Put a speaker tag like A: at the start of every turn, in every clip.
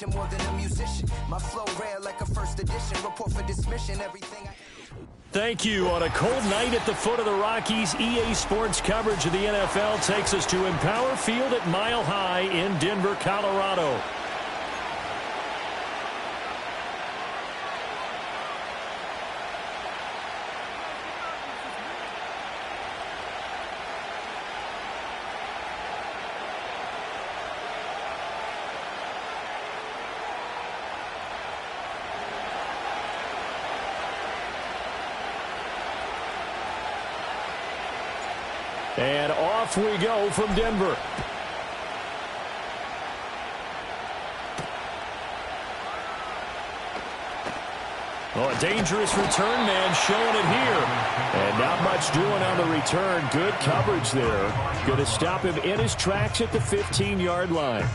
A: mission more than a musician. My flow rare like a first edition. Report for dismission. Everything I...
B: Thank you. On a cold night at the foot of the Rockies, EA Sports coverage of the NFL takes us to Empower Field at Mile High in Denver, Colorado. And off we go from Denver. Oh, a dangerous return man showing it here. And not much doing on the return. Good coverage there. Going to stop him in his tracks at the 15-yard line.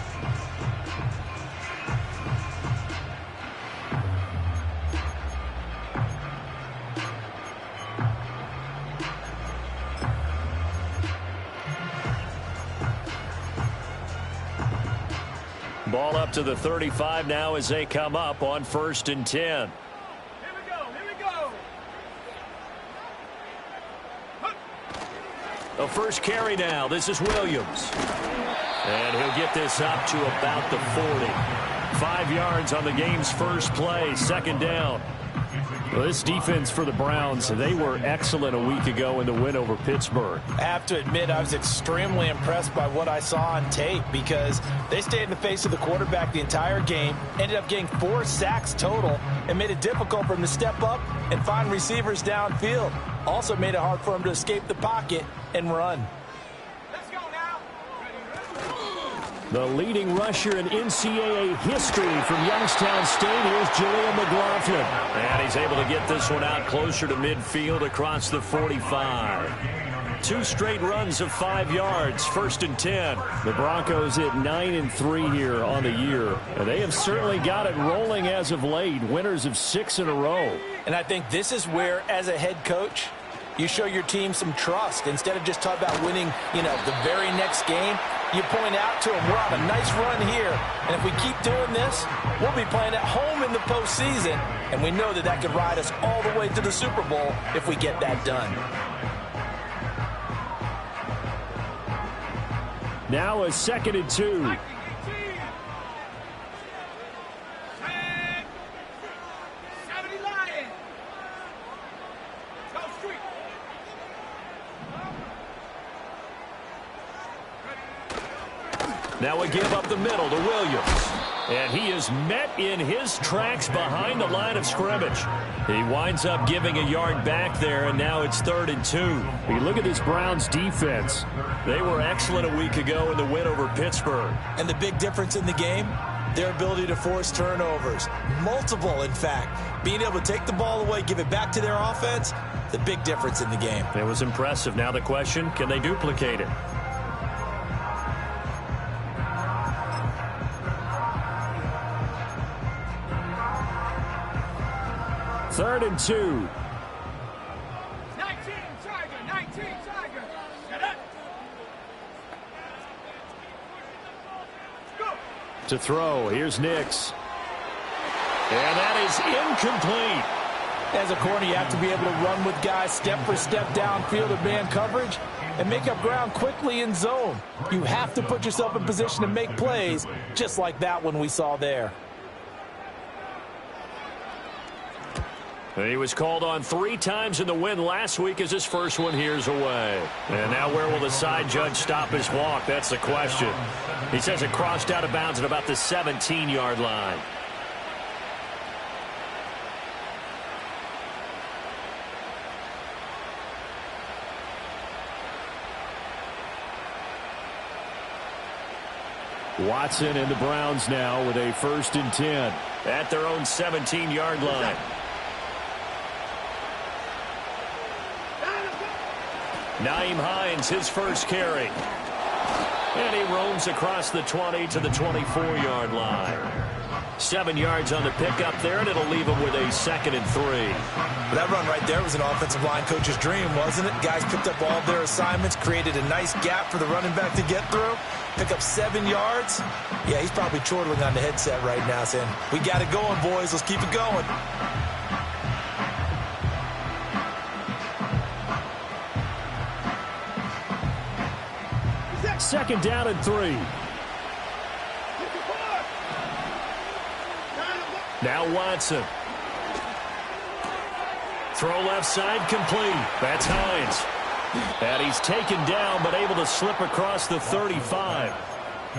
B: Ball up to the 35 now as they come up on 1st and 10.
C: Here we go.
B: The first carry now. This is Williams. And he'll get this up to about the 40. 5 yards on the game's first play. 2nd down. Well, this defense for the Browns, they were excellent a week ago in the win over Pittsburgh.
D: I have to admit, I was extremely impressed by what I saw on tape because they stayed in the face of the quarterback the entire game, ended up getting 4 sacks total, and made it difficult for him to step up and find receivers downfield. Also made it hard for him to escape the pocket and run.
B: The leading rusher in NCAA history from Youngstown State, here's Julian McLaughlin. And he's able to get this one out closer to midfield across the 45. 2 straight runs of 5 yards, 1st and 10. The Broncos at 9-3 here on the year. And they have certainly got it rolling as of late, winners of 6 in a row.
D: And I think this is where, as a head coach, you show your team some trust. Instead of just talking about winning, the very next game, you point out to them, we're on a nice run here, and if we keep doing this, we'll be playing at home in the postseason, and we know that that could ride us all the way to the Super Bowl if we get that done.
B: Now a 2nd and 2. Now we give up the middle to Williams. And he is met in his tracks behind the line of scrimmage. He winds up giving a yard back there, and now it's 3rd and 2. You look at this Browns defense. They were excellent a week ago in the win over Pittsburgh.
D: And the big difference in the game, their ability to force turnovers. Multiple, in fact. Being able to take the ball away, give it back to their offense, the big difference in the game.
B: It was impressive. Now the question, can they duplicate it? Third and 2.
C: 19 Tiger. Shut up. Go.
B: To throw, here's Nix. And that is incomplete.
D: As a corner, you have to be able to run with guys step for step downfield of man coverage and make up ground quickly in zone. You have to put yourself in position to make plays, just like that one we saw there.
B: He was called on 3 times in the win last week as his first one here's away. And now where will the side judge stop his walk? That's the question. He says it crossed out of bounds at about the 17-yard line. Watson and the Browns now with a 1st and 10 at their own 17-yard line. Nyheim Hines, his first carry. And he roams across the 20 to the 24-yard line. 7 yards on the pickup there, and it'll leave him with a 2nd and 3.
D: That run right there was an offensive line coach's dream, wasn't it? Guys picked up all of their assignments, created a nice gap for the running back to get through, pick up 7 yards. Yeah, he's probably chortling on the headset right now saying, we got it going, boys. Let's keep it going.
B: Second down and 3. Now Watson. Throw left side complete. That's Hines. And he's taken down but able to slip across the 35.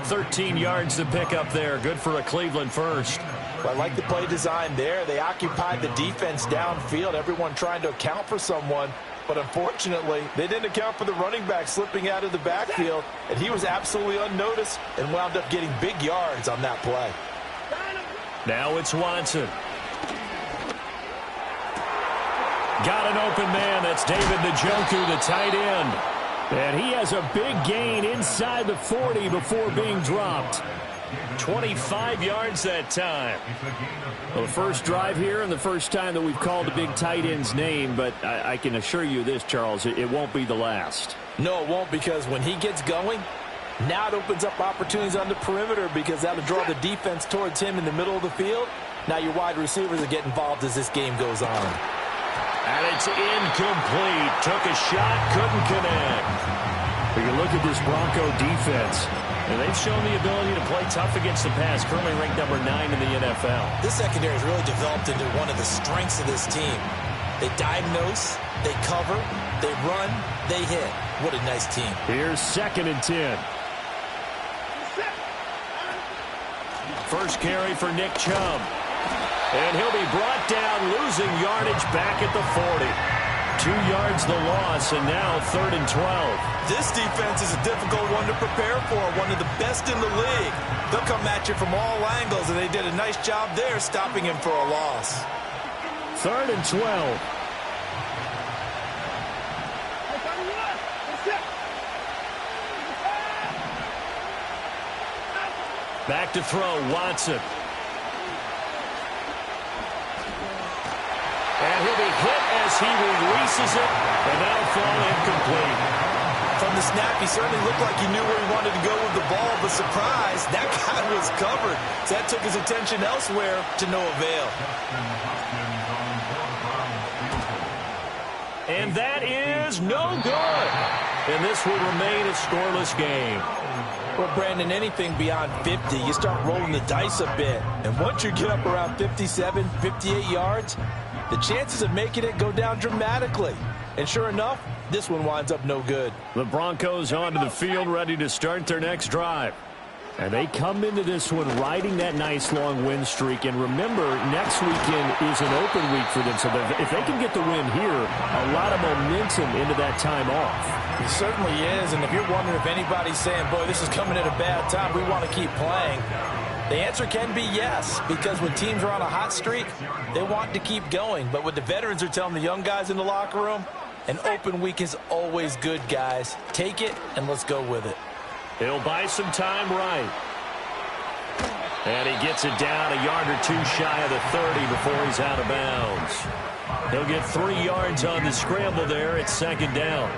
B: 13 yards to pick up there. Good for a Cleveland first.
D: Well, I like the play design there. They occupied the defense downfield, everyone trying to account for someone. But unfortunately, they didn't account for the running back slipping out of the backfield, and he was absolutely unnoticed and wound up getting big yards on that play.
B: Now it's Watson. Got an open man. That's David Njoku, the tight end. And he has a big gain inside the 40 before being dropped. 25 yards that time. Well, the first drive here and the first time that we've called the big tight end's name, but I can assure you this, Charles, it won't be the last.
D: No, it won't, because when he gets going, now it opens up opportunities on the perimeter because that'll draw the defense towards him in the middle of the field. Now your wide receivers will get involved as this game goes on.
B: And it's incomplete. Took a shot, couldn't connect. But you look at this Bronco defense, and they've shown the ability to play tough against the pass, currently ranked number 9 in the NFL.
D: This secondary has really developed into one of the strengths of this team. They diagnose, they cover, they run, they hit. What a nice team.
B: Here's 2nd and 10. First carry for Nick Chubb. And he'll be brought down, losing yardage back at the 40. 2 yards the loss, and now 3rd and 12.
D: This defense is a difficult one to prepare for, one of the best in the league. They'll come at you from all angles, and they did a nice job there stopping him for a loss.
B: 3rd and 12. Back to throw, Watson. And he'll be hit as he releases it, and that'll fall incomplete.
D: From the snap, he certainly looked like he knew where he wanted to go with the ball, but surprise, that guy was covered. So that took his attention elsewhere to no avail.
B: And that is no good. And this will remain a scoreless game.
D: Well, Brandon, anything beyond 50, you start rolling the dice a bit. And once you get up around 57, 58 yards, the chances of making it go down dramatically. And sure enough, this one winds up no good.
B: The Broncos onto the field, ready to start their next drive. And they come into this one riding that nice long win streak. And remember, next weekend is an open week for them. So if they can get the win here, a lot of momentum into that time off.
D: It certainly is. And if you're wondering if anybody's saying, boy, this is coming at a bad time, we want to keep playing, the answer can be yes. Because when teams are on a hot streak, they want to keep going. But what the veterans are telling the young guys in the locker room, an open week is always good, guys. Take it and let's go with it.
B: He'll buy some time right. And he gets it down a yard or two shy of the 30 before he's out of bounds. He'll get 3 yards on the scramble there. It's 2nd down.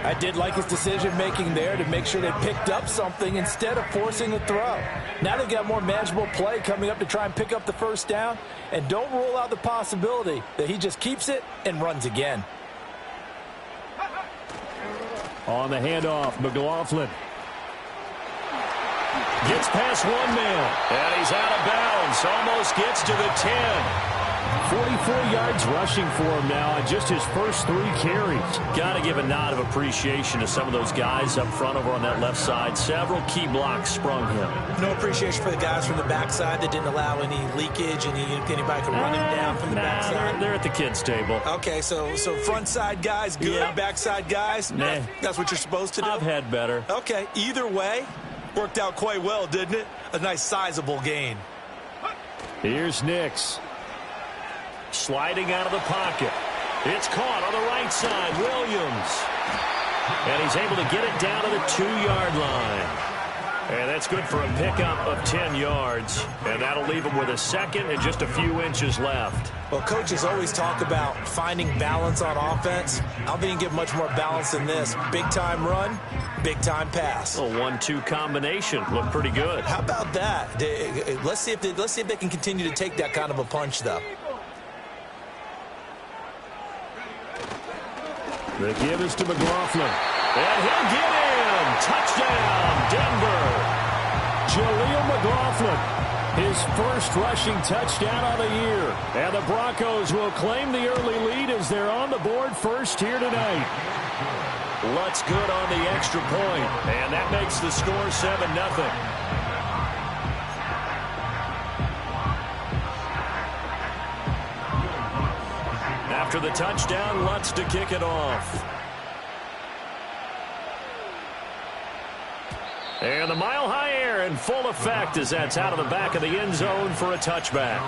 D: I did like his decision-making there to make sure they picked up something instead of forcing a throw. Now they've got more manageable play coming up to try and pick up the first down. And don't rule out the possibility that he just keeps it and runs again.
B: On the handoff, McLaughlin. Gets past one man, and he's out of bounds. Almost gets to the 10. 44 yards rushing for him now on just his first 3 carries. Got to give a nod of appreciation to some of those guys up front over on that left side. Several key blocks sprung him.
D: No appreciation for the guys from the backside that didn't allow any leakage, anybody could run him down from the backside.
B: They're at the kids' table.
D: Okay, so front side guys good, yeah. Backside guys,
B: nah.
D: That's what you're supposed to do?
B: I've had better.
D: Okay, either way, worked out quite well, didn't it? A nice sizable gain.
B: Here's Nix. Sliding out of the pocket. It's caught on the right side. Williams. And he's able to get it down to the 2-yard line. And that's good for a pickup of 10 yards. And that'll leave him with a second and just a few inches left.
D: Well, coaches always talk about finding balance on offense. I don't think you can get much more balance than this. Big-time run, big-time pass.
B: A 1-2 combination. Looked pretty good.
D: How about that? Let's see if they can continue to take that kind of a punch, though.
B: The give is to McLaughlin. And he'll get in. Touchdown, Denver. Jaleel McLaughlin, his first rushing touchdown of the year. And the Broncos will claim the early lead as they're on the board first here tonight. Lutz good on the extra point, and that makes the score 7-0. After the touchdown, Lutz to kick it off. And the mile-high air in full effect as that's out of the back of the end zone for a touchback.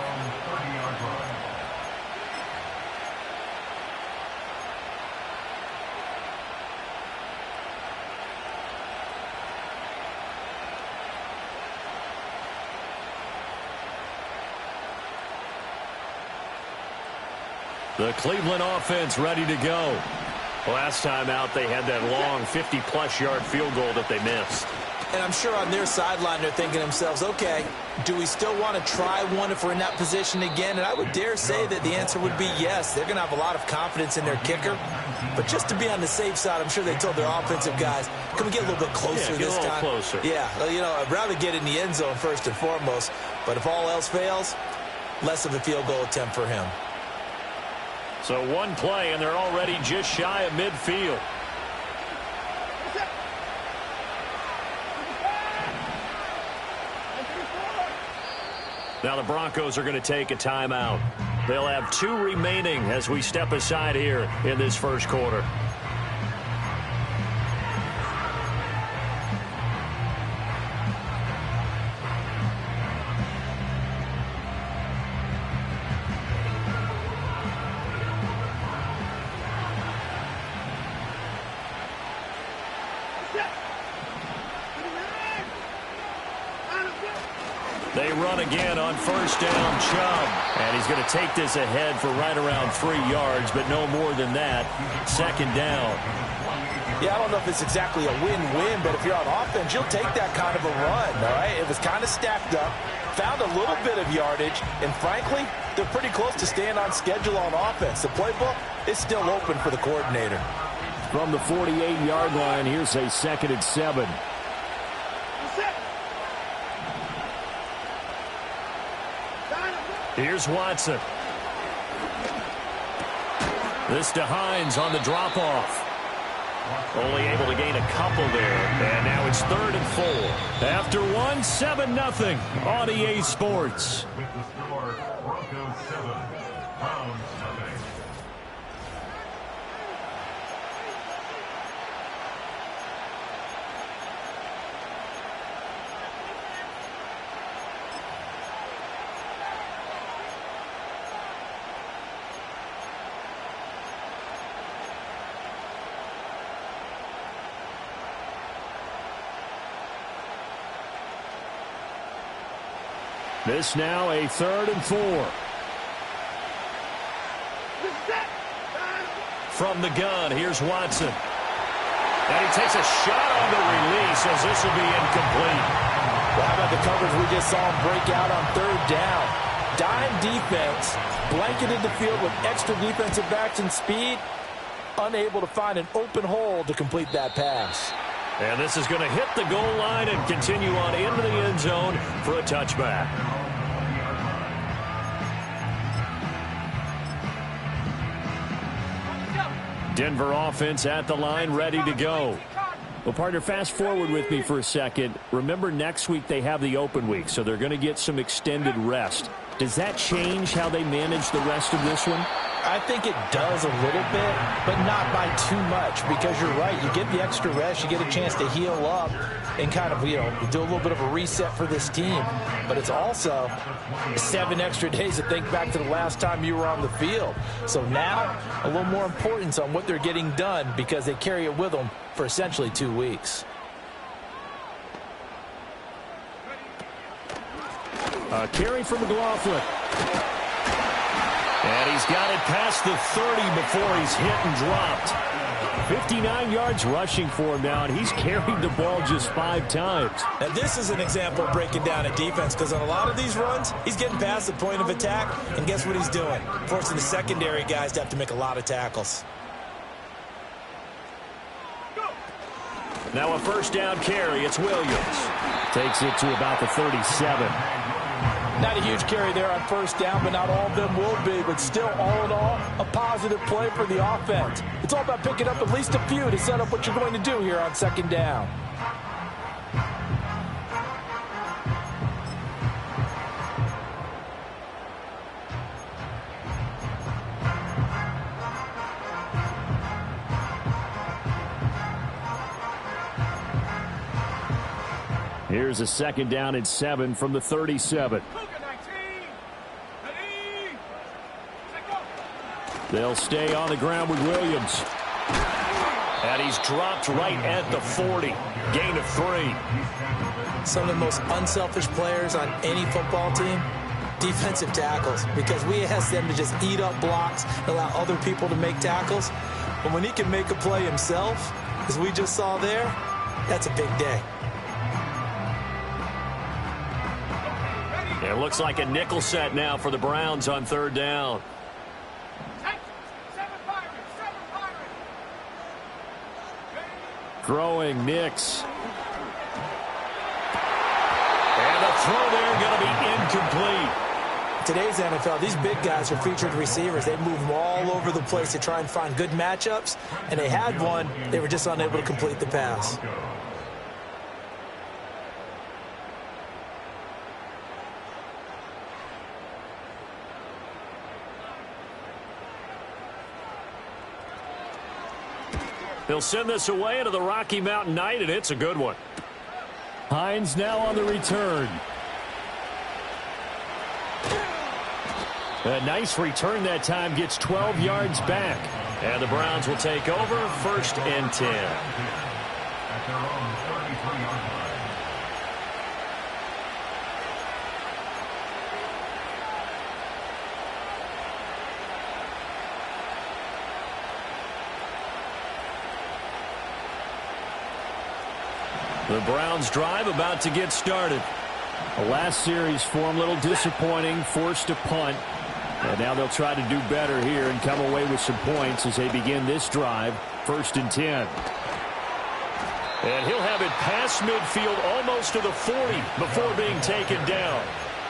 B: The Cleveland offense ready to go. Last time out, they had that long 50-plus yard field goal that they missed.
D: And I'm sure on their sideline they're thinking to themselves, okay, do we still want to try one if we're in that position again? And I would dare say that the answer would be yes. They're going to have a lot of confidence in their kicker. But just to be on the safe side, I'm sure they told their offensive guys, can we get a little bit closer this time?
B: Get a little closer.
D: Yeah, you know, I'd rather get in the end zone first and foremost. But if all else fails, less of a field goal attempt for him.
B: So one play, and they're already just shy of midfield. Now the Broncos are going to take a timeout. They'll have 2 remaining as we step aside here in this first quarter. They run again on first down, Chubb. And he's going to take this ahead for right around 3 yards, but no more than that. Second down.
D: Yeah, I don't know if it's exactly a win-win, but if you're on offense, you'll take that kind of a run, all right? It was kind of stacked up, found a little bit of yardage, and frankly, they're pretty close to staying on schedule on offense. The playbook is still open for the coordinator.
B: From the 48-yard line, here's a 2nd and 7. Here's Watson. This to Hines on the drop-off. Only able to gain a couple there. And now it's 3rd and 4. After 1, 7-0 on EA Sports.
E: With the score, Broncos 7, Browns nothing.
B: This now a 3rd and 4. From the gun, here's Watson. And he takes a shot on the release as this will be incomplete.
D: Well, how about the coverage we just saw him break out on 3rd down? Dime defense, blanketed the field with extra defensive backs and speed, unable to find an open hole to complete that pass.
B: And this is going to hit the goal line and continue on into the end zone for a touchback. Denver offense at the line, ready to go. Well, partner, fast forward with me for a second. Remember, next week they have the open week, so they're going to get some extended rest. Does that change how they manage the rest of this one?
D: I think it does a little bit, but not by too much, because you're right. You get the extra rest, you get a chance to heal up and kind of, you know, do a little bit of a reset for this team. But it's also 7 extra days to think back to the last time you were on the field. So now a little more importance on what they're getting done because they carry it with them for essentially 2 weeks.
B: A carry from McLaughlin. And he's got it past the 30 before he's hit and dropped. 59 yards rushing for him now, and he's carried the ball just 5 times.
D: Now, this is an example of breaking down a defense, because on a lot of these runs, he's getting past the point of attack, and guess what he's doing? Forcing the secondary guys to have to make a lot of tackles.
B: Now a first down carry. It's Williams. Takes it to about the 37.
D: Not a huge carry there on first down, but not all of them will be. But still, all in all, a positive play for the offense. It's all about picking up at least a few to set up what you're going to do here on second down.
B: Here's a second down and 7 from the 37. They'll stay on the ground with Williams. And he's dropped right at the 40. Gain of 3.
D: Some of the most unselfish players on any football team, defensive tackles, because we ask them to just eat up blocks and allow other people to make tackles. But when he can make a play himself, as we just saw there, that's a big day.
B: It looks like a nickel set now for the Browns on third down. Throwing Nix. And the throw there going to be incomplete.
D: Today's NFL, these big guys are featured receivers. They move them all over the place to try and find good matchups. And they had one. They were just unable to complete the pass.
B: They'll send this away into the Rocky Mountain Night, and it's a good one. Hines now on the return. A nice return that time, gets 12 yards back. And the Browns will take over, first and 10.
E: At their own 33-yard line.
B: The Browns drive about to get started. The last series for them, a little disappointing, forced a punt. And now they'll try to do better here and come away with some points as they begin this drive, first and 10. And he'll have it past midfield, almost to the 40 before being taken down.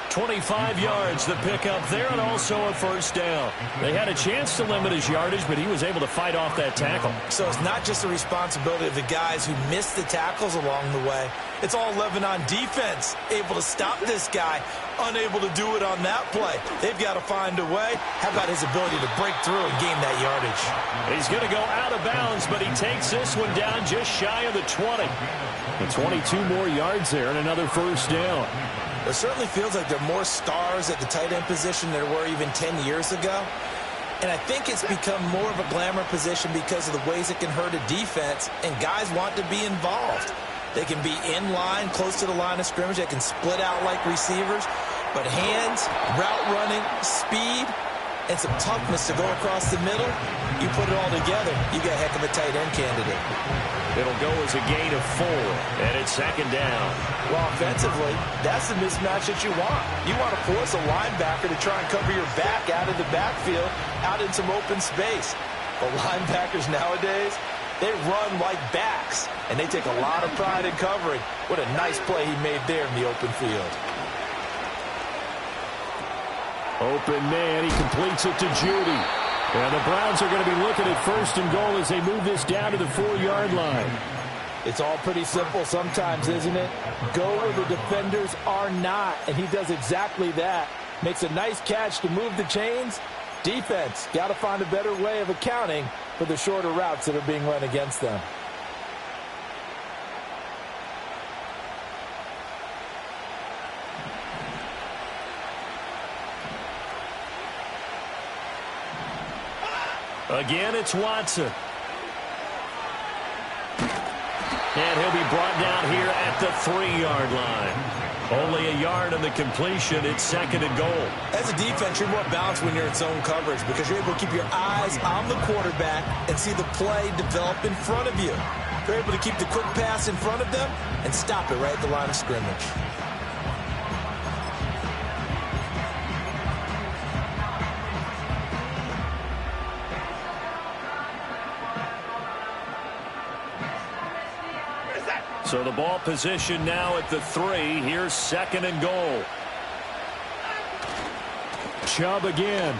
B: 25 yards the pickup there, and also a first down. They had a chance to limit his yardage, but he was able to fight off that tackle.
D: So it's not just the responsibility of the guys who missed the tackles along the way. It's all Lebanon defense, able to stop this guy, unable to do it on that play. They've got to find a way. How about his ability to break through and gain that yardage?
B: He's going to go out of bounds, but he takes this one down just shy of the 20. And 22 more yards there and another first down.
D: It certainly feels like there are more stars at the tight end position than there were even 10 years ago. And I think it's become more of a glamour position because of the ways it can hurt a defense, and guys want to be involved. They can be in line, close to the line of scrimmage. They can split out like receivers. But hands, route running, speed, and some toughness to go across the middle, you put it all together, you got a heck of a tight end candidate.
B: It'll go as a gain of 4, and it's second down.
D: Well, offensively, that's the mismatch that you want. You want to force a linebacker to try and cover your back out of the backfield, out in some open space. But linebackers nowadays, they run like backs, and they take a lot of pride in covering. What a nice play he made there in the open field.
B: Open man, he completes it to Judy. And the Browns are going to be looking at first and goal as they move this down to the 4-yard line.
D: It's all pretty simple sometimes, isn't it? Go where the defenders are not, and he does exactly that. Makes a nice catch to move the chains. Defense, got to find a better way of accounting for the shorter routes that are being run against them.
B: Again, it's Watson. And he'll be brought down here at the 3-yard line. Only a yard on the completion. It's 2nd and goal.
D: As a defense, you're more balanced when you're in zone coverage because you're able to keep your eyes on the quarterback and see the play develop in front of you. You're able to keep the quick pass in front of them and stop it right at the line of scrimmage.
B: So the ball position now at the 3. Here's 2nd and goal.
F: Chubb again.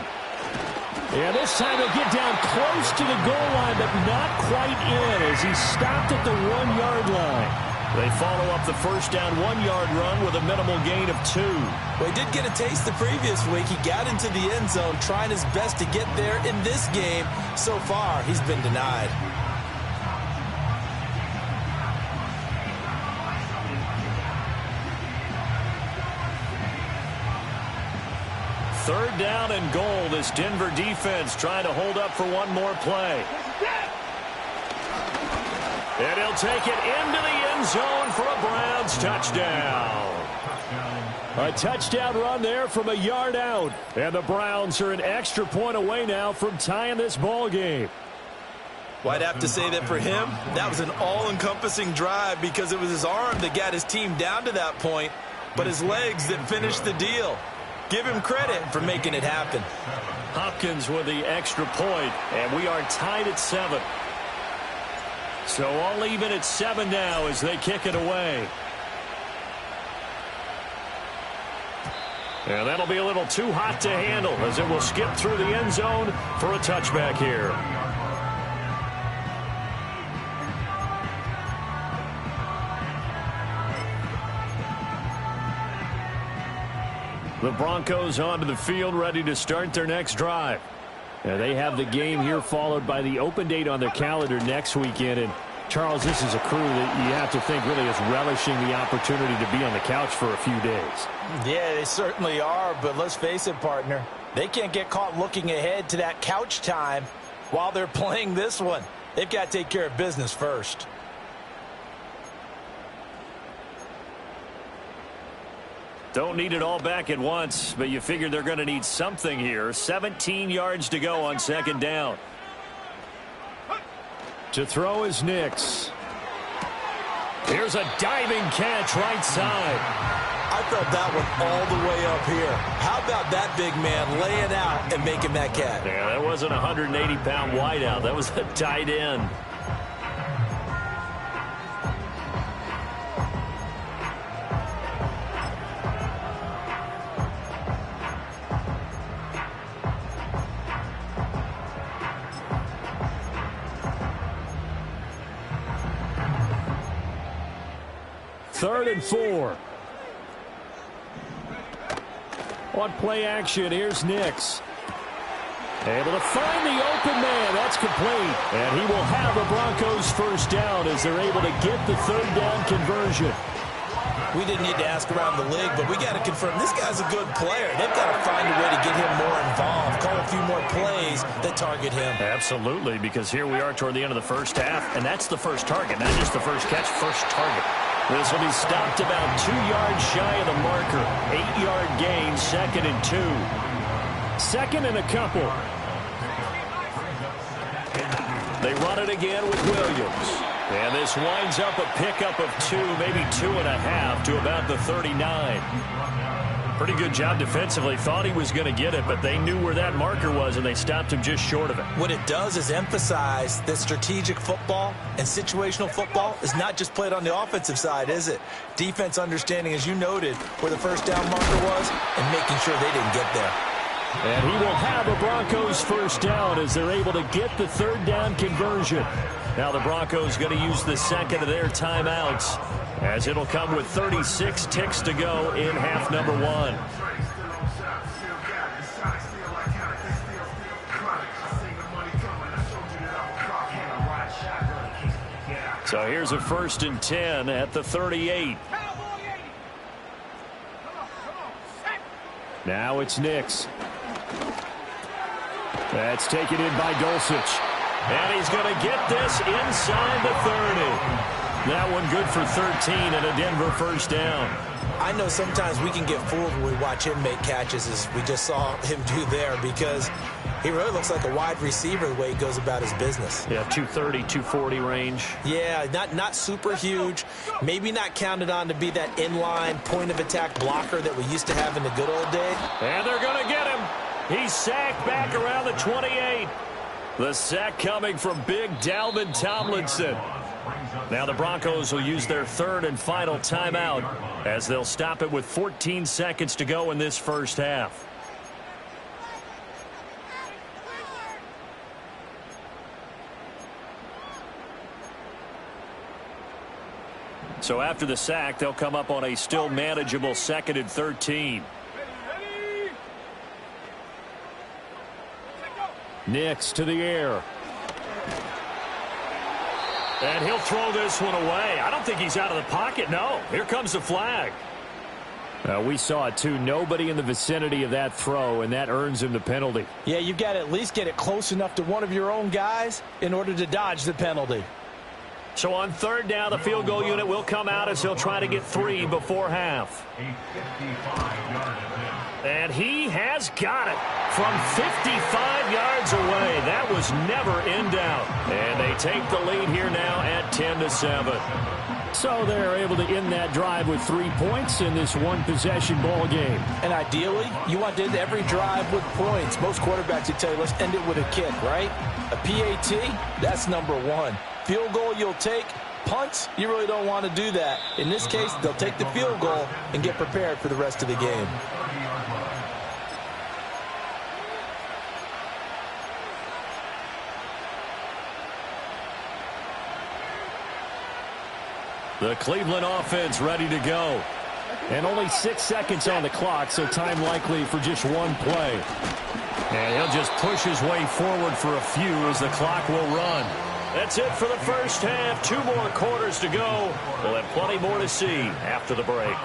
F: Yeah, this time he'll get down close to the goal line, but not quite in as he stopped at the 1-yard line.
B: They follow up the first down 1-yard run with a minimal gain of 2.
D: Well, he did get a taste the previous week. He got into the end zone trying his best to get there in this game. So far, he's been denied.
B: Third down and goal. This Denver defense trying to hold up for one more play. And he'll take it into the end zone for a Browns touchdown.
F: A touchdown run there from a yard out. And the Browns are an extra point away now from tying this ball game.
D: Well, I'd have to say that for him, that was an all-encompassing drive because it was his arm that got his team down to that point, but his legs that finished the deal. Give him credit for making it happen.
B: Hopkins with the extra point, and we are tied at 7. So all even at 7 now as they kick it away. And that'll be a little too hot to handle as it will skip through the end zone for a touchback here. The Broncos onto the field, ready to start their next drive.
F: They have the game here followed by the open date on their calendar next weekend. And, Charles, this is a crew that you have to think really is relishing the opportunity to be on the couch for a few days.
D: Yeah, they certainly are, but let's face it, partner. They can't get caught looking ahead to that couch time while they're playing this one. They've got to take care of business first.
B: Don't need it all back at once, but you figure they're going to need something here. 17 yards to go on 2nd down.
F: To throw is Nix.
B: Here's a diving catch right side.
D: I felt that one all the way up here. How about that big man laying out and making that catch?
B: Yeah, that wasn't a 180-pound wideout. That was a tight end.
F: Third and 4. On play action, here's Nix. Able to find the open man. That's complete. And he will have the Broncos first down as they're able to get the third down conversion.
D: We didn't need to ask around the league, but we got to confirm this guy's a good player. They've got to find a way to get him more involved, call a few more plays that target him.
B: Absolutely, because here we are toward the end of the first half, and that's the first target, not just the first catch, first target. This will be stopped about 2 yards shy of the marker. 8-yard gain, 2nd and 2.
F: 2nd and a couple.
B: They run it again with Williams. And this winds up a pickup of 2, maybe 2.5 to about the 39. Pretty good job defensively. Thought he was going to get it, but they knew where that marker was, and they stopped him just short of it.
D: What it does is emphasize that strategic football and situational football is not just played on the offensive side, is it? Defense understanding, as you noted, where the first down marker was and making sure they didn't get there.
F: And he will have a Broncos first down as they're able to get the third down conversion.
B: Now the Broncos going to use the second of their timeouts as it'll come with 36 ticks to go in half number 1. So here's a 1st and 10 at the 38.
F: Now it's Nix. That's taken in by Dulcich.
B: And he's going to get this inside the 30. That one good for 13 and a Denver first down.
D: I know sometimes we can get fooled when we watch him make catches, as we just saw him do there, because he really looks like a wide receiver the way he goes about his business.
B: Yeah, 230, 240 range.
D: Yeah, not super huge. Maybe not counted on to be that inline point-of-attack blocker that we used to have in the good old days.
B: And they're going to get him. He's sacked back around the 28. The sack coming from big Dalvin Tomlinson. Now the Broncos will use their third and final timeout as they'll stop it with 14 seconds to go in this first half. So after the sack, they'll come up on a still manageable 2nd and 13.
F: Nix to the air.
B: And he'll throw this one away. I don't think he's out of the pocket. No, here comes the flag.
F: We saw it too. Nobody in the vicinity of that throw, and that earns him the penalty.
D: Yeah, you've got to at least get it close enough to one of your own guys in order to dodge the penalty.
B: So on third down, the field goal unit will come out as he'll try to get 3 before half. And he has got it from 55 yards away. That was never in doubt. And they take the lead here now at 10-7.
F: So they're able to end that drive with 3 points in this one-possession ball game.
D: And ideally, you want to end every drive with points. Most quarterbacks would tell you, let's end it with a kick, right? A PAT, that's number 1. Field goal you'll take. Punts, you really don't want to do that. In this case, they'll take the field goal and get prepared for the rest of the game.
B: The Cleveland offense ready to go.
F: And only 6 seconds on the clock, so time likely for just one play.
B: And he'll just push his way forward for a few as the clock will run. That's it for the first half. 2 more quarters to go. We'll have plenty more to see after the break.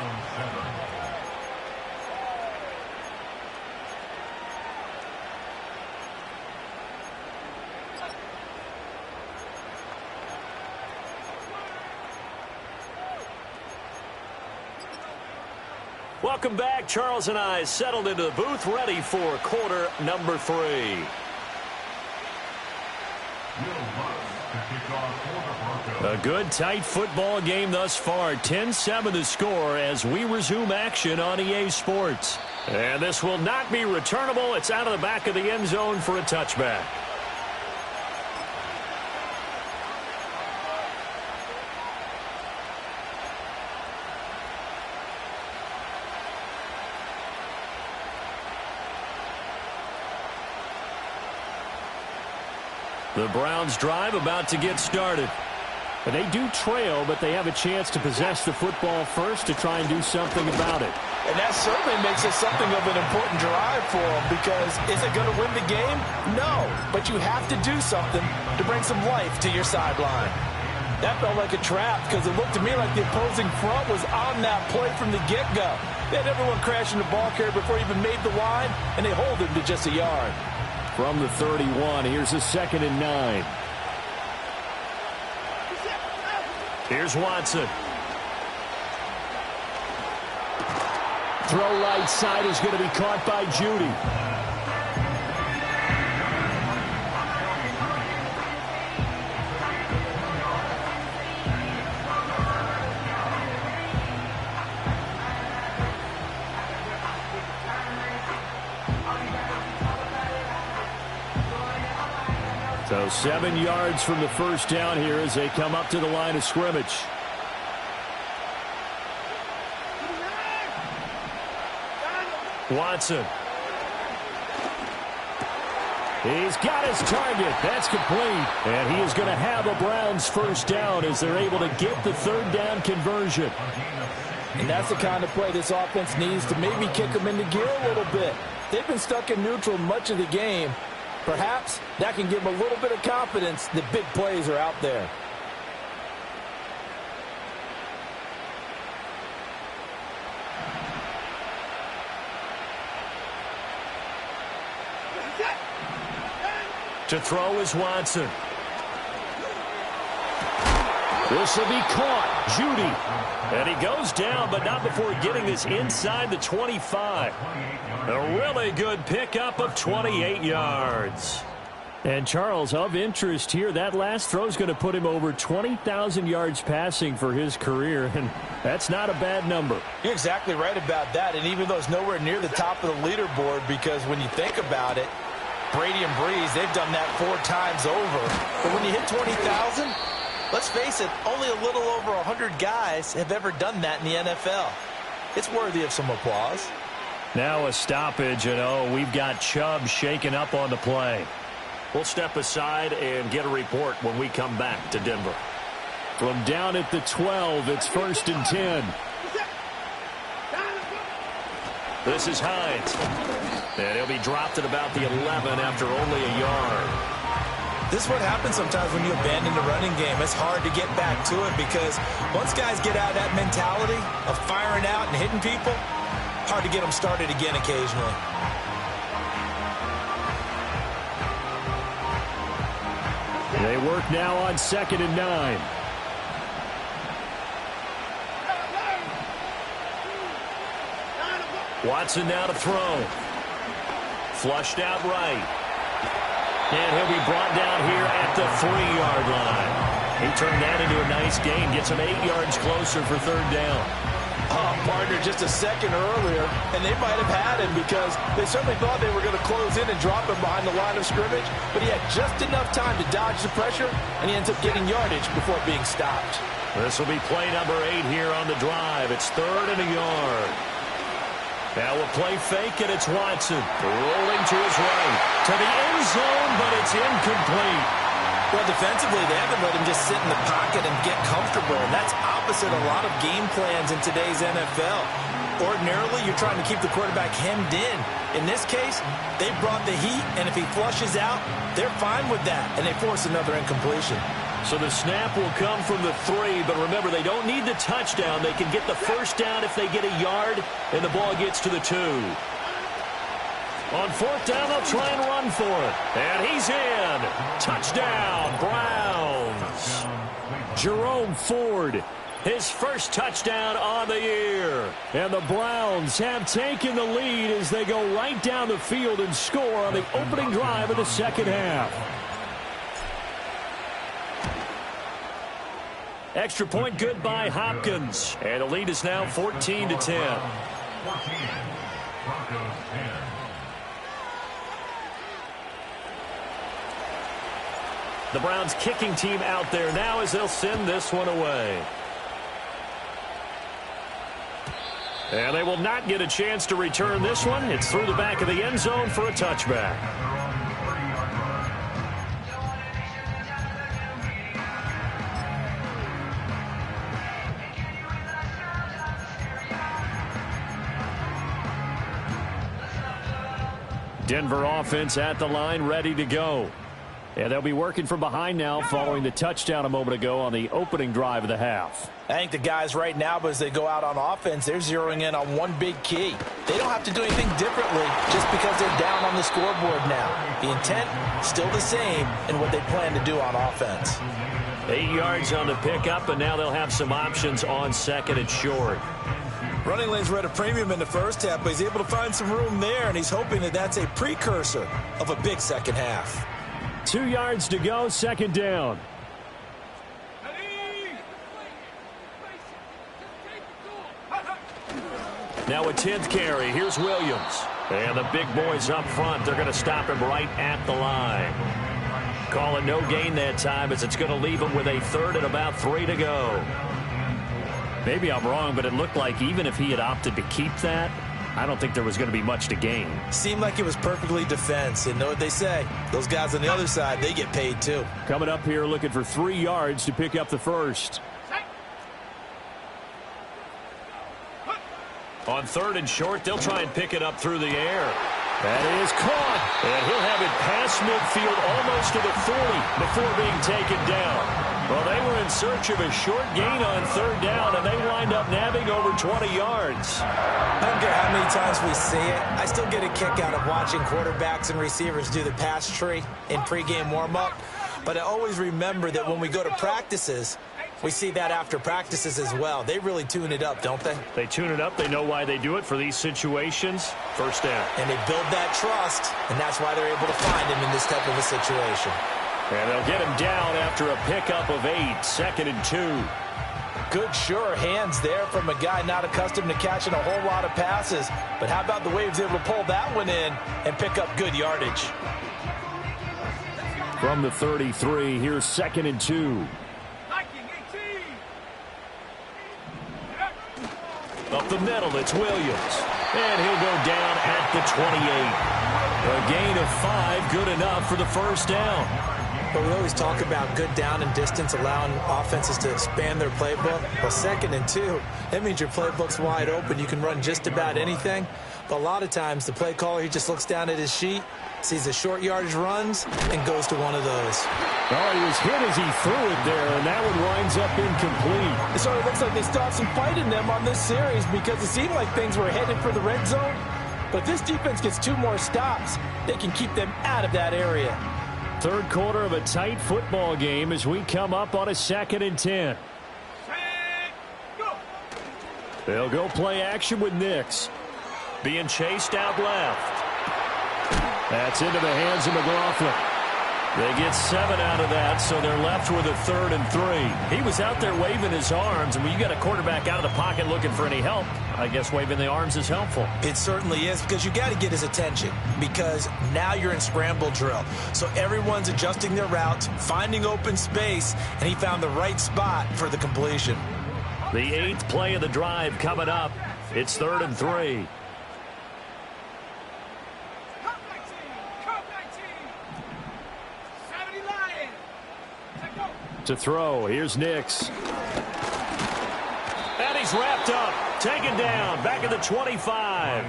B: Welcome back. Charles and I settled into the booth, ready for quarter number 3. A good, tight football game thus far. 10-7 the score as we resume action on EA Sports. And this will not be returnable. It's out of the back of the end zone for a touchback. The Browns drive about to get started.
F: But they do trail, but they have a chance to possess the football first to try and do something about it.
D: And that certainly makes it something of an important drive for them, because is it going to win the game? No, but you have to do something to bring some life to your sideline. That felt like a trap, because it looked to me like the opposing front was on that play from the get-go. They had everyone crashing the ball carrier before he even made the line, and they hold him to just a yard.
F: From the 31, here's a 2nd and 9.
B: Here's Watson.
F: Throw right side is going to be caught by Judy. So 7 yards from the first down here as they come up to the line of scrimmage.
B: Watson.
F: He's got his target. That's complete. And he is going to have a Browns first down as they're able to get the third down conversion.
D: And that's the kind of play this offense needs to maybe kick them into gear a little bit. They've been stuck in neutral much of the game. Perhaps that can give them a little bit of confidence that big plays are out there.
B: To throw is Watson.
F: This will be caught.
B: Judy. And he goes down, but not before getting this inside the 25. A really good pickup of 28 yards.
F: And Charles, of interest here, that last throw is going to put him over 20,000 yards passing for his career, and that's not a bad number.
D: You're exactly right about that, and even though it's nowhere near the top of the leaderboard, because when you think about it, Brady and Breeze, they've done that 4 times over. But when you hit 20,000, let's face it, only a little over 100 guys have ever done that in the NFL. It's worthy of some applause.
F: Now a stoppage, and we've got Chubb shaken up on the play.
B: We'll step aside and get a report when we come back to Denver.
F: From down at the 12, it's 1st and 10.
B: This is Hines. And he'll be dropped at about the 11 after only a yard.
D: This is what happens sometimes when you abandon the running game. It's hard to get back to it because once guys get out of that mentality of firing out and hitting people, hard to get them started again occasionally.
F: They work now on 2nd and 9.
B: Watson now to throw. Flushed out right. And he'll be brought down here at the 3-yard line. He turned that into a nice gain. Gets him 8 yards closer for 3rd down.
D: Partner just a second earlier, and they might have had him because they certainly thought they were going to close in and drop him behind the line of scrimmage, but he had just enough time to dodge the pressure, and he ends up getting yardage before being stopped.
B: This will be play number 8 here on the drive. It's 3rd and a yard. Now we'll play fake, and it's Watson. Rolling to his right. To the end zone, but it's incomplete.
D: Well, defensively, they haven't let him just sit in the pocket and get comfortable, and that's opposite a lot of game plans in today's NFL. Ordinarily, you're trying to keep the quarterback hemmed in. In this case, they brought the heat, and if he flushes out, they're fine with that, and they force another incompletion.
B: So the snap will come from the 3, but remember, they don't need the touchdown. They can get the 1st down if they get a yard, and the ball gets to the 2. On 4th down, they'll try and run for it. And he's in. Touchdown, Browns.
F: Jerome Ford,
B: his first touchdown on the year.
F: And the Browns have taken the lead as they go right down the field and score on the opening drive of the 2nd half.
B: Extra point good by Hopkins. And the lead is now 14-10.
E: 14, Broncos 10.
B: The Browns kicking team out there now as they'll send this one away. And they will not get a chance to return this one. It's through the back of the end zone for a touchback.
F: Denver offense at the line, ready to go. And they'll be working from behind now following the touchdown a moment ago on the opening drive of the half.
D: I think the guys right now, as they go out on offense, they're zeroing in on one big key. They don't have to do anything differently just because they're down on the scoreboard now. The intent, still the same in what they plan to do on offense.
B: 8 yards on the pickup, and now they'll have some options on 2nd and short.
D: Running lanes were at a premium in the first half, but he's able to find some room there, and he's hoping that that's a precursor of a big second half.
F: 2 yards to go, 2nd down.
B: Now a 10th carry. Here's Williams. And the big boys up front, they're going to stop him right at the line. Calling no gain that time as it's going to leave him with a 3rd and about 3 to go.
F: Maybe I'm wrong, but it looked like even if he had opted to keep that, I don't think there was going to be much to gain.
D: Seemed like it was perfectly defense. And know what they say? Those guys on the other side, they get paid too.
F: Coming up here looking for 3 yards to pick up the 1st.
B: On 3rd and short, they'll try and pick it up through the air.
F: That is caught.
B: And he'll have it past midfield almost to the 40 before being taken down. Well, they were in search of a short gain on 3rd down, and they wind up nabbing over 20 yards.
D: I don't care how many times we see it. I still get a kick out of watching quarterbacks and receivers do the pass tree in pregame warm-up. But I always remember that when we go to practices, We see that after practices as well. They really tune it up, don't they?
B: They tune it up. They know why they do it for these situations. First down.
D: And they build that trust, and that's why they're able to find him in this type of a situation.
B: And they'll get him down after a pickup of 8, 2nd and 2.
D: Good, sure hands there from a guy not accustomed to catching a whole lot of passes. But how about the way he was able to pull that one in and pick up good yardage?
F: From the 33, here's 2nd and 2.
B: Up the middle, it's Williams. And he'll go down at the 28. A gain of 5, good enough for the first down.
D: But we always talk about good down and distance, allowing offenses to expand their playbook. Well, 2nd and 2, that means your playbook's wide open. You can run just about anything. But a lot of times, the play caller, he just looks down at his sheet, sees the short yardage runs, and goes to one of those.
F: Oh, he was hit as he threw it there, and that one winds up incomplete.
D: It sort of looks like they still have some fight in them on this series because it seemed like things were headed for the red zone. But if this defense gets 2 more stops, they can keep them out of that area.
F: Third quarter of a tight football game as we come up on a 2nd and 10. They'll go play action with Nix.
B: Being chased out left.
F: That's into the hands of McLaughlin.
B: They get 7 out of that, so they're left with a 3rd and 3. He was out there waving his arms, and when you got a quarterback out of the pocket looking for any help, I guess waving the arms is helpful.
D: It certainly is, because you got to get his attention, because now you're in scramble drill. So everyone's adjusting their routes, finding open space, and he found the right spot for the completion.
B: The 8th play of the drive coming up. It's 3rd and 3.
F: To throw, here's Nix.
B: And he's wrapped up, taken down, back at the 25.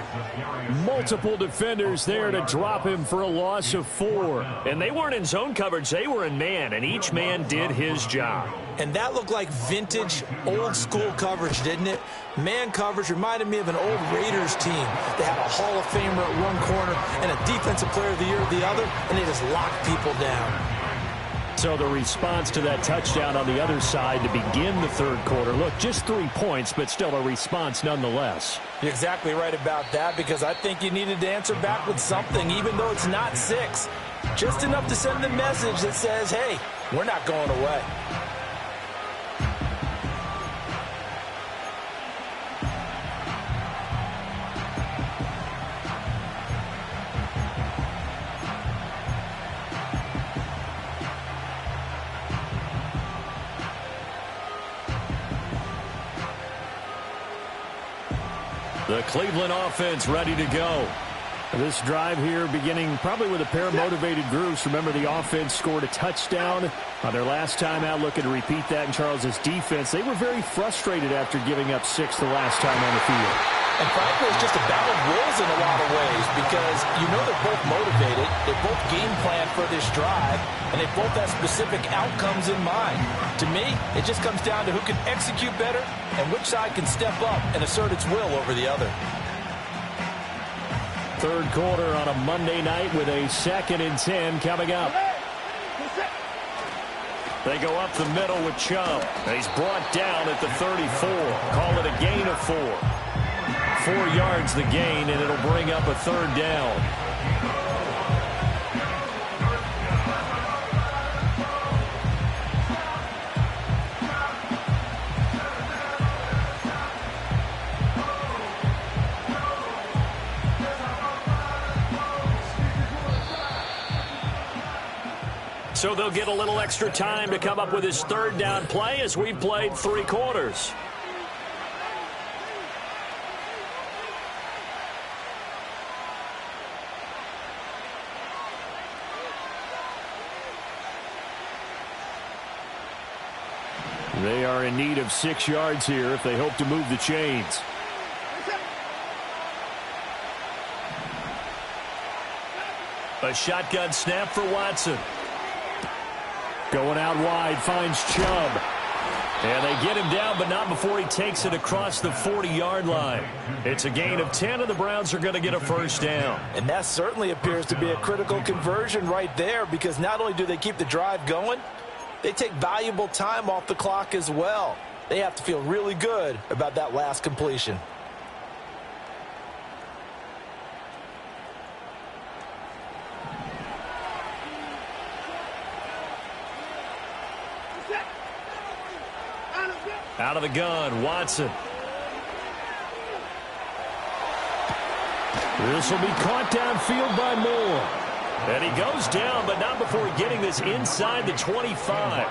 F: Multiple defenders there to drop him for a loss of 4.
B: And they weren't in zone coverage, they were in man, and each man did his job.
D: And that looked like vintage, old-school coverage, didn't it? Man coverage reminded me of an old Raiders team. They had a Hall of Famer at one corner and a Defensive Player of the Year at the other, and they just locked people down.
F: So the response to that touchdown on the other side to begin the third quarter. Look, just 3 points, but still a response nonetheless.
D: You're exactly right about that, because I think you needed to answer back with something, even though it's not 6. Just enough to send the message that says, hey, we're not going away.
B: The Cleveland offense ready to go.
F: This drive here beginning probably with a pair of motivated groups. Remember, the offense scored a touchdown on their last time out. Looking to repeat that in Charles's defense. They were very frustrated after giving up 6 the last time on the field.
D: And frankly, it's just a battle of wills in a lot of ways, because you know they're both motivated, they both game plan for this drive, and they both have specific outcomes in mind. To me, it just comes down to who can execute better and which side can step up and assert its will over the other.
F: Third quarter on a Monday night with a 2nd and 10 coming up.
B: They go up the middle with Chubb. And he's brought down at the 34. Call it a gain of 4. 4 yards the gain, and it'll bring up a 3rd down. So they'll get a little extra time to come up with his 3rd down play as we've played 3 quarters.
F: They are in need of 6 yards here if they hope to move the chains.
B: A shotgun snap for Watson.
F: Going out wide, finds Chubb.
B: And they get him down, but not before he takes it across the 40-yard line. It's a gain of 10, and the Browns are going to get a 1st down.
D: And that certainly appears to be a critical conversion right there, because not only do they keep the drive going, they take valuable time off the clock as well. They have to feel really good about that last completion.
B: Out of the gun, Watson. This will be caught downfield by Moore. And he goes down, but not before getting this inside the 25.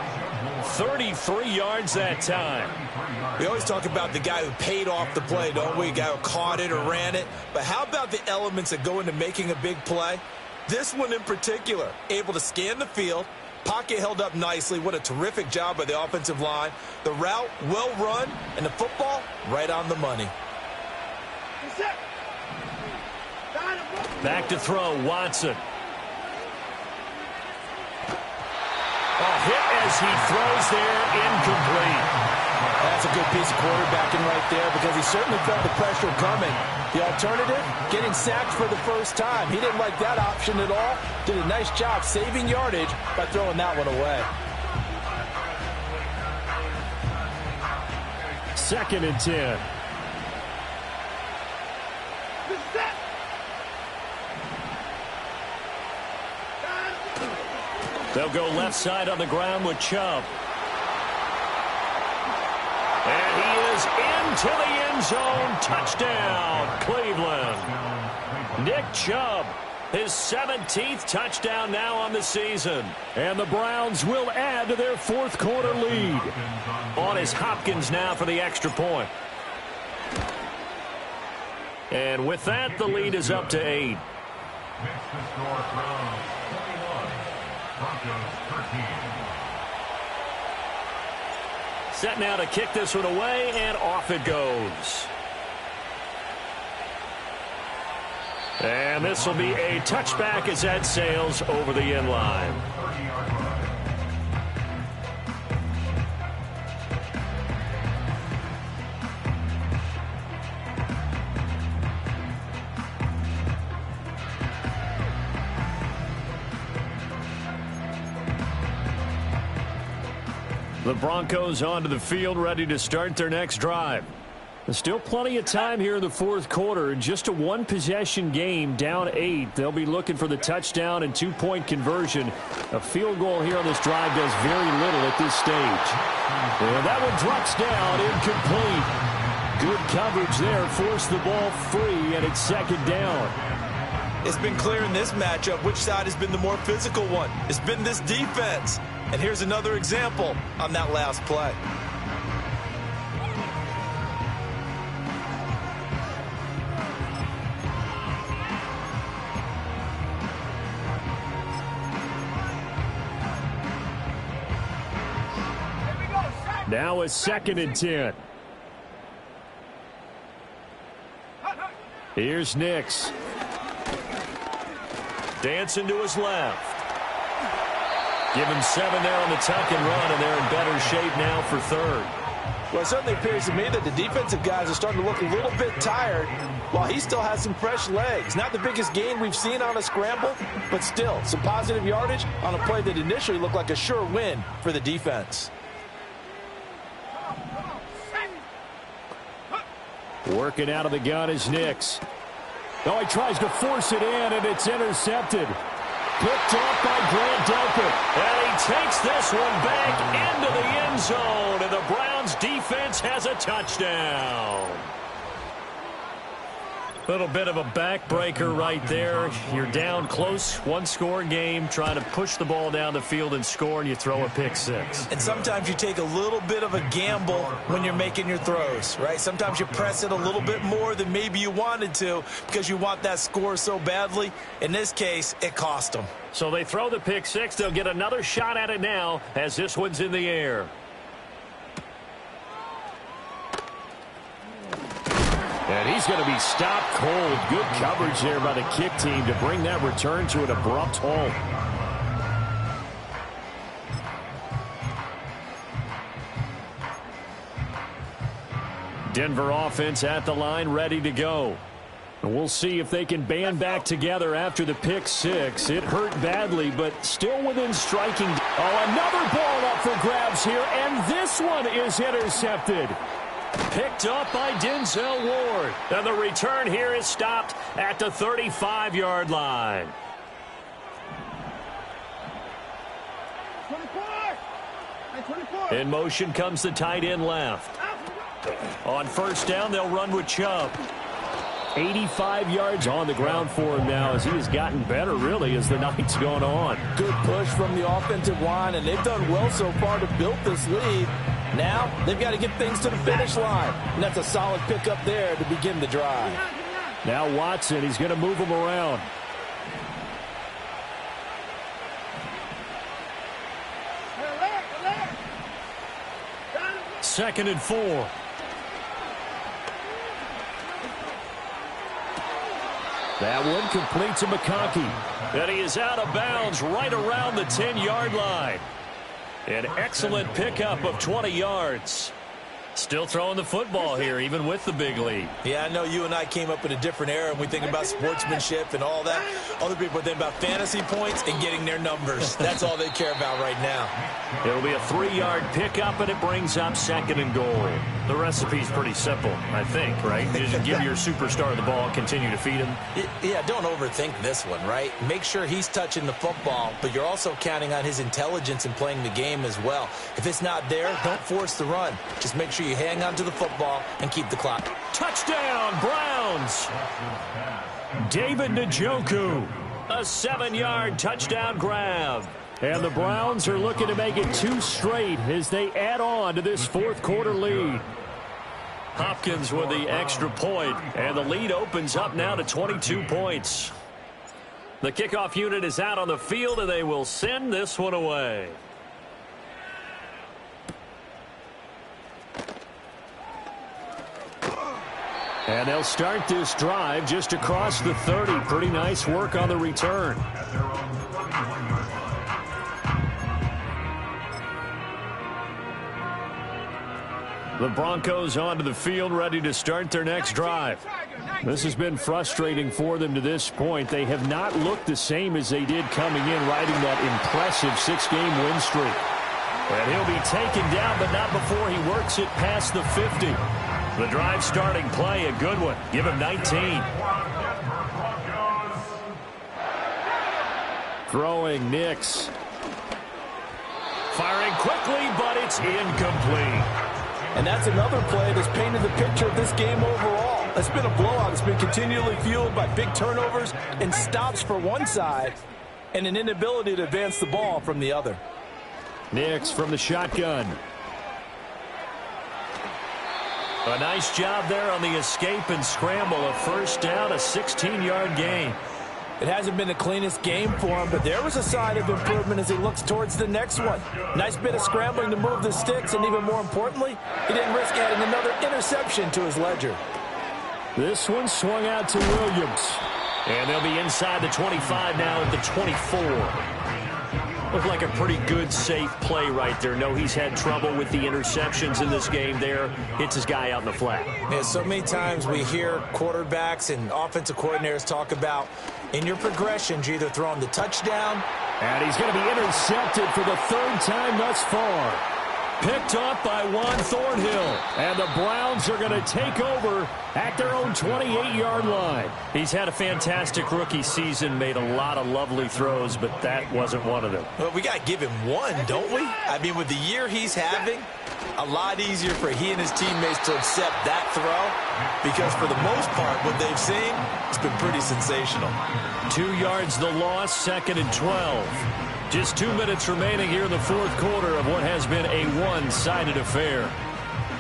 B: 33 yards that time.
D: We always talk about the guy who paid off the play, don't we? A guy who caught it or ran it. But how about the elements that go into making a big play? This one in particular, able to scan the field, pocket held up nicely. What a terrific job by the offensive line. The route, well run, and the football, right on the money.
B: Back to throw, Watson. A hit as he throws there, incomplete.
D: That's a good piece of quarterbacking right there because he certainly felt the pressure coming. The alternative, getting sacked for the first time. He didn't like that option at all. Did a nice job saving yardage by throwing that one away.
F: 2nd and 10.
B: They'll go left side on the ground with Chubb. And he is into the end zone. Touchdown, Cleveland. Nick Chubb, his 17th touchdown now on the season.
F: And the Browns will add to their 4th quarter lead.
B: On is Hopkins now for the extra point. And with that, the lead is up to 8.
E: Makes the score Browns 21, Broncos 13.
B: Set now to kick this one away, and off it goes. And this will be a touchback as that sails over the end line.
F: The Broncos onto the field, ready to start their next drive. There's still plenty of time here in the 4th quarter. Just a one-possession game, down 8. They'll be looking for the touchdown and 2-point conversion. A field goal here on this drive does very little at this stage. And that one drops down, incomplete. Good coverage there, forced the ball free, and it's 2nd down.
D: It's been clear in this matchup which side has been the more physical one. It's been this defense. And here's another example on that last play.
F: Now it's 2nd and 10. Here's Nix.
B: Dancing to his left. Give him 7 there on the tuck and run, and they're in better shape now for 3rd.
D: Well, it certainly appears to me that the defensive guys are starting to look a little bit tired while he still has some fresh legs. Not the biggest gain we've seen on a scramble, but still some positive yardage on a play that initially looked like a sure win for the defense.
F: Working out of the gun is Nix. Oh, he tries to force it in, and it's intercepted. Picked off by Grant Delpit.
B: And he takes this one back into the end zone, and the Browns defense has a touchdown. Little bit of a backbreaker right there. You're down close, one-score game, trying to push the ball down the field and score, and you throw a pick 6.
D: And sometimes you take a little bit of a gamble when you're making your throws, right? Sometimes you press it a little bit more than maybe you wanted to because you want that score so badly. In this case, it cost them.
B: So they throw the pick 6. They'll get another shot at it now as this one's in the air.
F: And he's going to be stopped cold. Good coverage there by the kick team to bring that return to an abrupt halt. Denver offense at the line, ready to go. We'll see if they can band back together after the pick six. It hurt badly, but still within striking. Oh, another ball up for grabs here, and this one is intercepted. Picked up by Denzel Ward. And the return here is stopped at the 35-yard line.
C: 24.
F: In motion comes the tight end left. On first down, they'll run with Chubb. 85 yards on the ground for him now as he has gotten better, really, as the night's gone on.
D: Good push from the offensive line, and they've done well so far to build this lead. Now they've got to get things to the finish line, and that's a solid pickup there to begin the drive.
F: Now Watson, he's going to move him around. Second and 4. That one complete to McConkey. And he is out of bounds right around the 10-yard line. An excellent pickup of 20 yards. Still throwing the football here, even with the big lead.
D: Yeah, I know you and I came up in a different era, and we think about sportsmanship and all that. Other people think about fantasy points and getting their numbers. That's all they care about right now.
F: It'll be a 3-yard pickup, and it brings up second and goal. The recipe's pretty simple, I think, right? You just give your superstar the ball and continue to feed him.
D: Yeah, don't overthink this one, right? Make sure he's touching the football, but you're also counting on his intelligence in playing the game as well. If it's not there, don't force the run. Just make sure you hang on to the football and keep the clock.
F: Touchdown, Browns! David Njoku, a 7-yard touchdown grab. And the Browns are looking to make it 2 straight as they add on to this fourth-quarter lead. Hopkins with the extra point, and the lead opens up now to 22 points. The kickoff unit is out on the field, and they will send this one away. And they'll start this drive just across the 30. Pretty nice work on the return. The Broncos onto the field, ready to start their next drive. This has been frustrating for them to this point. They have not looked the same as they did coming in, riding that impressive 6-game win streak. And he'll be taken down, but not before he works it past the 50. The drive starting play, a good one. Give him 19. Throwing Nix. Firing quickly, but it's incomplete.
D: And that's another play that's painted the picture of this game overall. It's been a blowout. It's been continually fueled by big turnovers and stops for one side and an inability to advance the ball from the other.
F: Nix from the shotgun. A nice job there on the escape and scramble. A first down, a 16-yard gain.
D: It hasn't been the cleanest game for him, but there was a sign of improvement as he looks towards the next one. Nice bit of scrambling to move the sticks, and even more importantly, he didn't risk adding another interception to his ledger.
F: This one swung out to Williams. And they'll be inside the 25 now at the 24. Looked like a pretty good, safe play right there. No, he's had trouble with the interceptions in this game there. Hits his guy out in the flat.
D: Yeah, so many times we hear quarterbacks and offensive coordinators talk about in your progressions, you're either throwing the touchdown.
F: And he's going to be intercepted for the 3rd time thus far. Picked up by Juan Thornhill. And the Browns are going to take over at their own 28-yard line. He's had a fantastic rookie season, made a lot of lovely throws, but that wasn't one of them.
D: Well, we got to give him one, don't we? I mean, with the year he's having, a lot easier for he and his teammates to accept that throw because for the most part, what they've seen, it's been pretty sensational.
F: 2 yards the loss, 2nd and 12. Just 2 minutes remaining here in the fourth quarter of what has been a one-sided affair.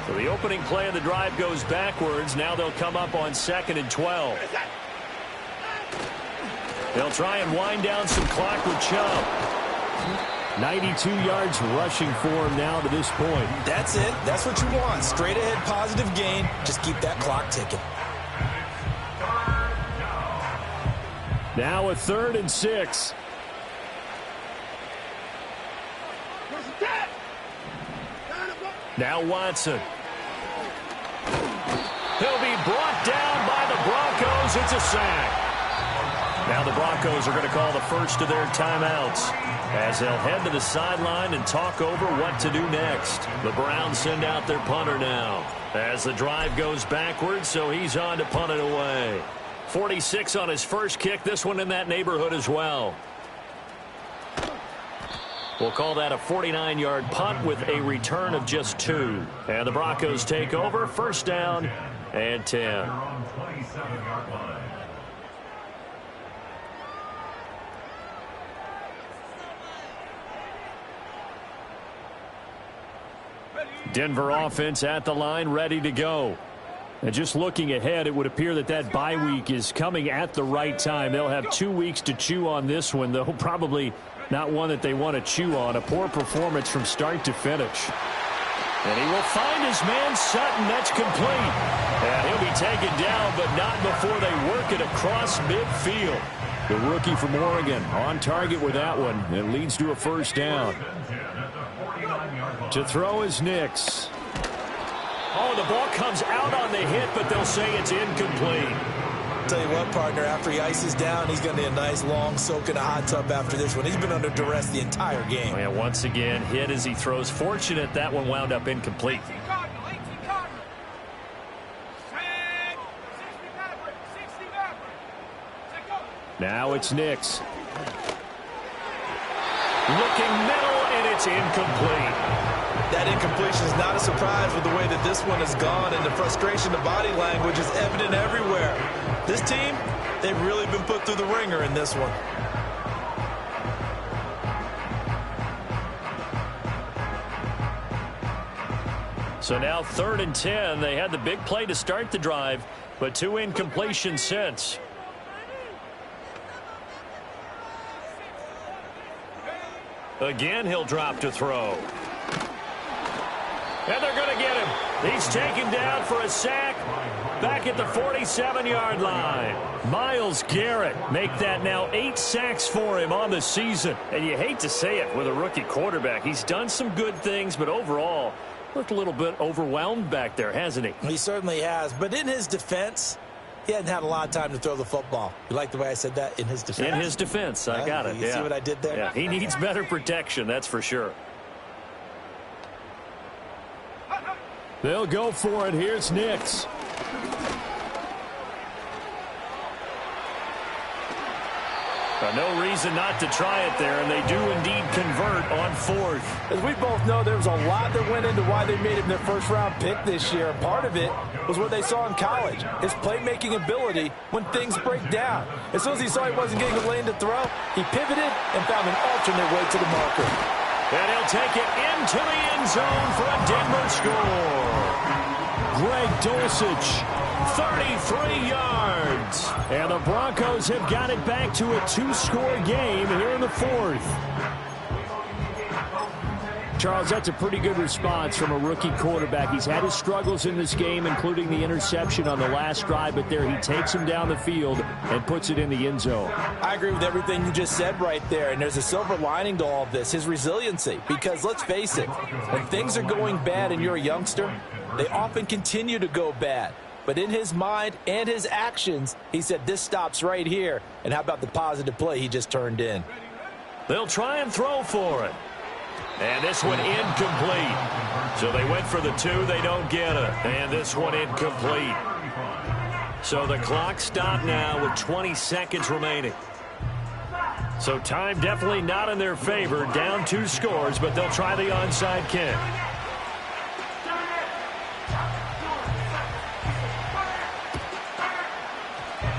F: So the opening play of the drive goes backwards. Now they'll come up on 2nd and 12. They'll try and wind down some clock with Chubb. 92 yards rushing for him now to this point.
D: That's it. That's what you want. Straight ahead positive gain. Just keep that clock ticking.
F: Now a 3rd and 6. Now Watson. He'll be brought down by the Broncos
B: throws. It's a sack. Now the Broncos are going to call the first of their timeouts as they'll head to the sideline and talk over what to do next. The Browns send out their punter now as the drive goes backwards, so he's on to punt it away. 46 on his first kick. This one in that neighborhood as well. We'll call that a 49-yard punt with a return of just 2. And the Broncos take over. First down and 10. Denver offense at the line, ready to go. And just looking ahead, it would appear that that bye week is coming at the right time. They'll have 2 weeks to chew on this one, though probably not one that they want to chew on. A poor performance from start to finish. And he will find his man Sutton. That's complete. And he'll be taken down, but not before they work it across midfield. The rookie from Oregon on target with that one. It leads to a first down. To throw is Nix. Oh, the ball comes out on the hit, but they'll say it's incomplete.
D: Tell you what, partner, after he ices down, he's going to need a nice long soak in a hot tub after this one. He's been under duress the entire game.
B: And once again, hit as he throws. Fortunate that one wound up incomplete. Now it's Nix. Looking middle, and it's incomplete.
D: That incompletion is not a surprise with the way that this one has gone, and the frustration, the body language is evident everywhere. This team, they've really been put through the ringer in this one.
B: So now 3rd and 10. They had the big play to start the drive, but 2 incompletions since. Again, he'll drop to throw. And they're going to get him. He's taken down for a sack back at the 47-yard line. Myles Garrett make that now 8 sacks for him on the season. And you hate to say it with a rookie quarterback. He's done some good things, but overall looked a little bit overwhelmed back there, hasn't he?
D: He certainly has. But in his defense, he hadn't had a lot of time to throw the football. You like the way I said that? In his defense?
B: In his defense. I got it.
D: You see what I did there?
B: Yeah, he needs better protection, that's for sure.
F: They'll go for it. Here's Nix.
B: No reason not to try it there, and they do indeed convert on 4th.
D: As we both know, there was a lot that went into why they made him their first-round pick this year. Part of it was what they saw in college, his playmaking ability when things break down. As soon as he saw he wasn't getting a lane to throw, he pivoted and found an alternate way to the marker.
B: And he'll take it into the end zone for a Denver score.
F: Greg Dulcich, 33 yards.
B: And the Broncos have got it back to a 2-score game here in the 4th.
F: Charles, that's a pretty good response from a rookie quarterback. He's had his struggles in this game, including the interception on the last drive, but there he takes him down the field and puts it in the end zone.
D: I agree with everything you just said right there, and there's a silver lining to all of this, his resiliency. Because let's face it, when things are going bad and you're a youngster, they often continue to go bad. But in his mind and his actions, he said this stops right here. And how about the positive play he just turned in?
B: They'll try and throw for it. And this one incomplete. So they went for the 2. They don't get it. And this one incomplete. So the clock stopped now with 20 seconds remaining. So time definitely not in their favor. Down 2 scores, but they'll try the onside kick.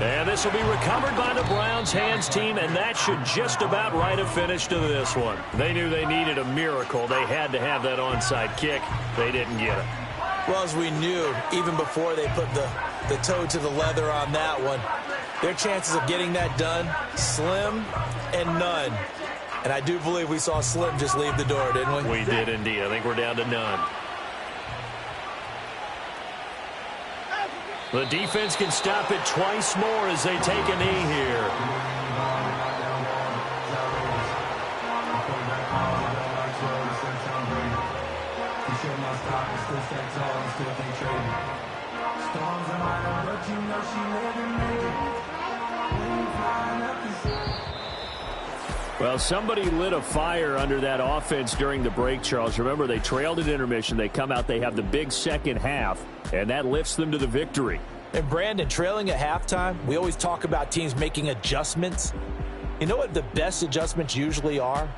B: And this will be recovered by the Browns hands team, and that should just about write a finish to this one. They knew they needed a miracle. They had to have that onside kick. They didn't get it.
D: Well, as we knew, even before they put the toe to the leather on that one, their chances of getting that done, slim and none. And I do believe we saw Slim just leave the door, didn't we?
B: We did indeed. I think we're down to none. The defense can stop it twice more as they take a knee here.
F: Well, somebody lit a fire under that offense during the break, Charles. Remember, they trailed at intermission. They come out, they have the big second half, and that lifts them to the victory.
D: And Brandon, trailing at halftime, we always talk about teams making adjustments. You know what the best adjustments usually are?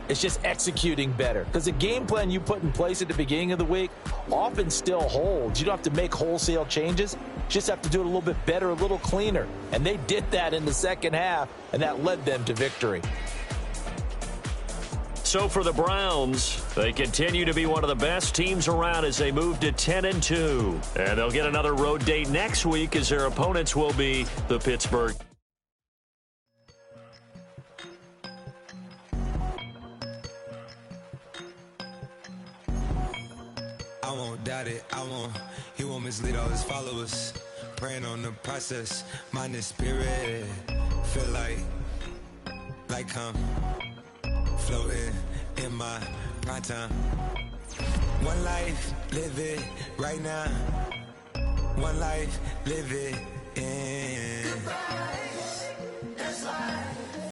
D: It's just executing better. Because the game plan you put in place at the beginning of the week often still holds. You don't have to make wholesale changes. You just have to do it a little bit better, a little cleaner. And they did that in the second half, and that led them to victory.
B: So for the Browns, they continue to be one of the best teams around as they move to 10-2. And they'll get another road date next week as their opponents will be the Pittsburgh.
G: I won't doubt it, he won't mislead all his followers. Praying on the process, mind and spirit. Feel like I'm floating in my prime time. One life, live it right now. One life, live it in. Goodbye, that's life.